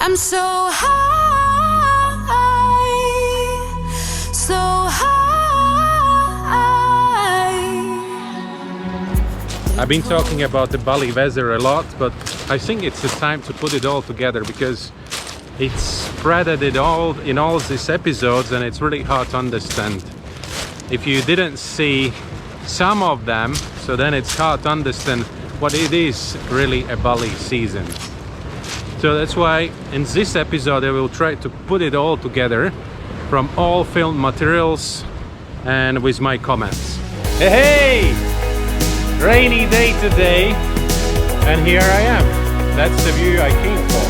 I'm so high, so high. I've been talking about the Bali weather a lot, but I think it's the time to put it all together because it's spreaded it all in all these episodes and it's really hard to understand. If you didn't see some of them, so then it's hard to understand what it is really a Bali season. So that's why in this episode I will try to put it all together from all film materials and with my comments. Hey! Rainy day today and here I am. That's the view I came for.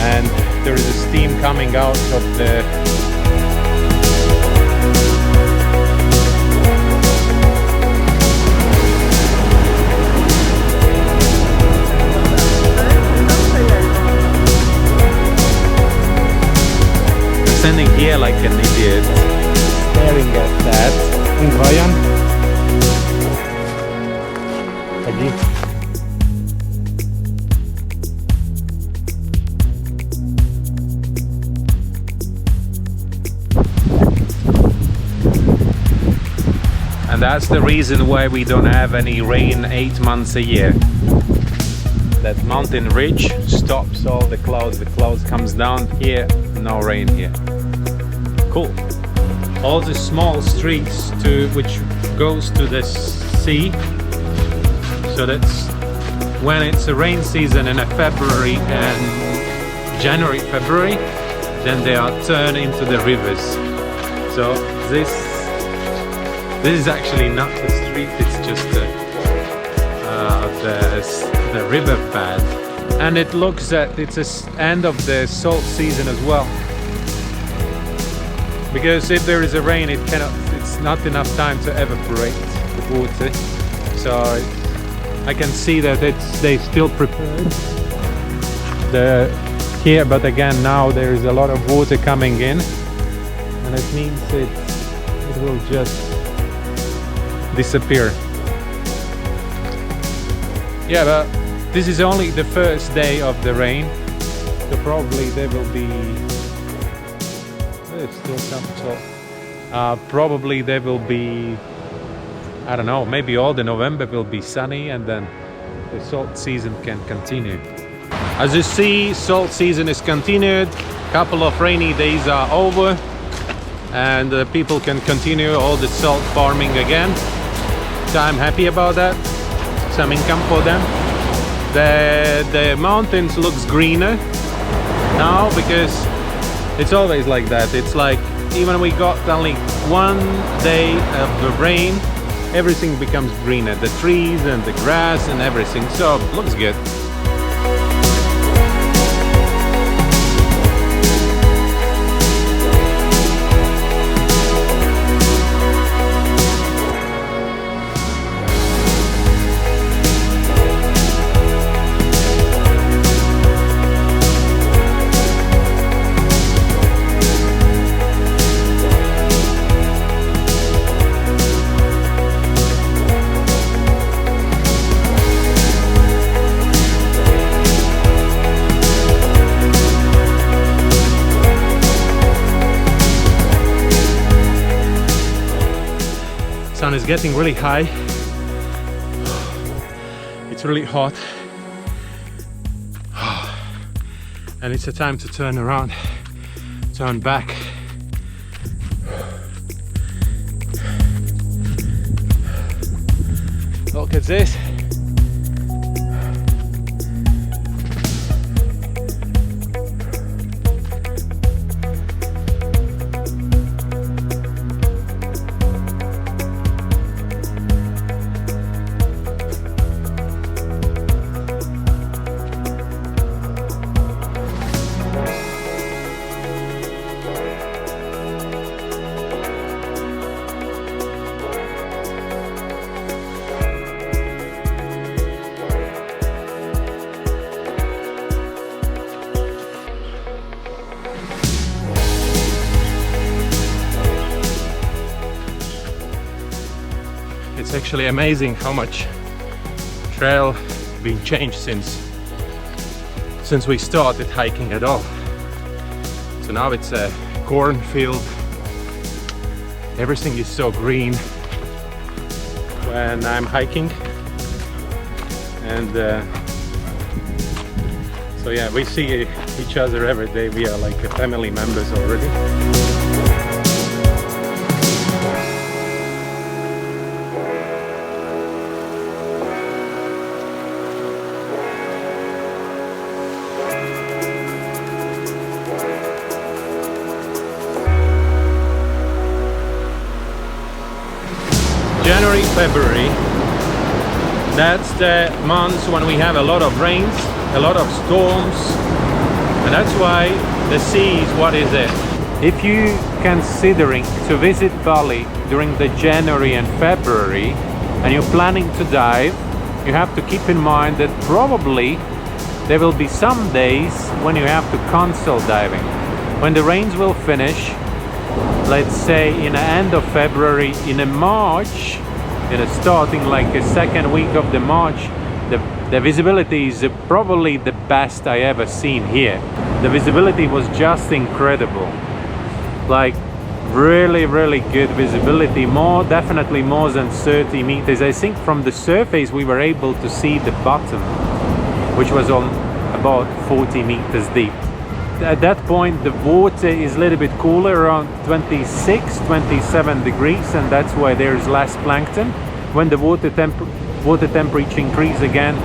And there is a steam coming out of the standing here like an idiot, staring at that. Ryan. And that's the reason why we don't have any rain 8 months a year. That mountain ridge stops all the clouds comes down here, no rain here. Cool. All the small streets which goes to the sea, so that's when it's a rain season in February and January, February, then they are turned into the rivers. So this is actually not the street, it's just the river bed, and it looks that it's the end of the salt season as well, because if there is a rain it's not enough time to evaporate the water. So I can see that they still prepared here, but again now there is a lot of water coming in and it means it will just disappear. Yeah, but this is only the first day of the rain, so probably there will be still some salt. Probably there will be, I don't know, maybe all the November will be sunny and then the salt season can continue. As you see, salt season is continued. Couple of rainy days are over and people can continue all the salt farming again. So I'm happy about that. Some income for them. The mountains looks greener now because it's always like that. It's like even we got only 1 day of the rain, everything becomes greener. The trees and the grass and everything. So looks good. Sun is getting really high. It's really hot. And it's a time to turn around, turn back. Look at this. It's actually amazing how much trail been changed since we started hiking at all. So now it's a cornfield. Everything is so green when I'm hiking. And so yeah, we see each other every day. We are like family members already. January, February, that's the months when we have a lot of rains, a lot of storms, and that's why the sea is what is it. If you considering to visit Bali during the January and February and you're planning to dive, you have to keep in mind that probably there will be some days when you have to cancel diving. When the rains will finish, let's say in the end of February, in a March, starting like a second week of the March, the visibility is probably the best I ever seen here. The visibility was just incredible, like really good visibility, definitely more than 30 meters. I think from the surface we were able to see the bottom, which was on about 40 meters deep. At that point the water is a little bit cooler, around 26-27 degrees, and that's why there's less plankton. When the water temperature increase again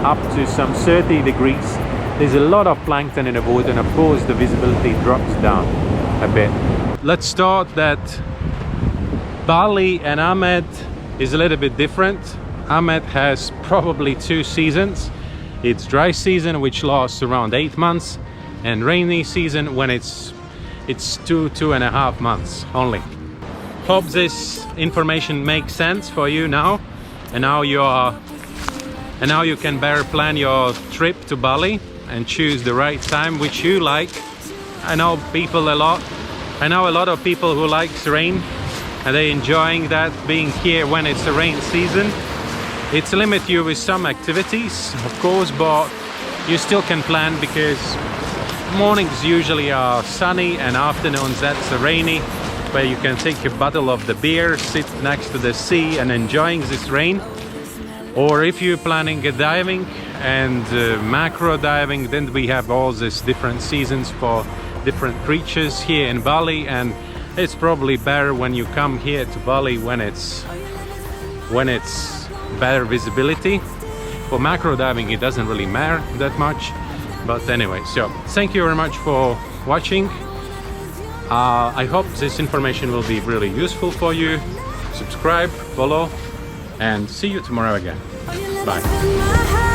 up to some 30 degrees, there's a lot of plankton in the water, and of course the visibility drops down a bit. Let's start that Bali and Amed is a little bit different. Amed has probably 2 seasons. It's dry season, which lasts around 8 months, and rainy season when it's 2.5 months only. Hope this information makes sense for you now, and now you can better plan your trip to Bali and choose the right time which you like. I know a lot of people who likes rain, and they enjoying that being here when it's a rain season. It's limit you with some activities, of course, but you still can plan, because mornings usually are sunny and afternoons that's rainy, where you can take a bottle of the beer, sit next to the sea and enjoying this rain. Or if you're planning a diving and macro diving, then we have all these different seasons for different creatures here in Bali, and it's probably better when you come here to Bali when it's better visibility. For macro diving it doesn't really matter that much, but anyway, so thank you very much for watching. I hope this information will be really useful for you. Subscribe, follow, and see you tomorrow again. Bye.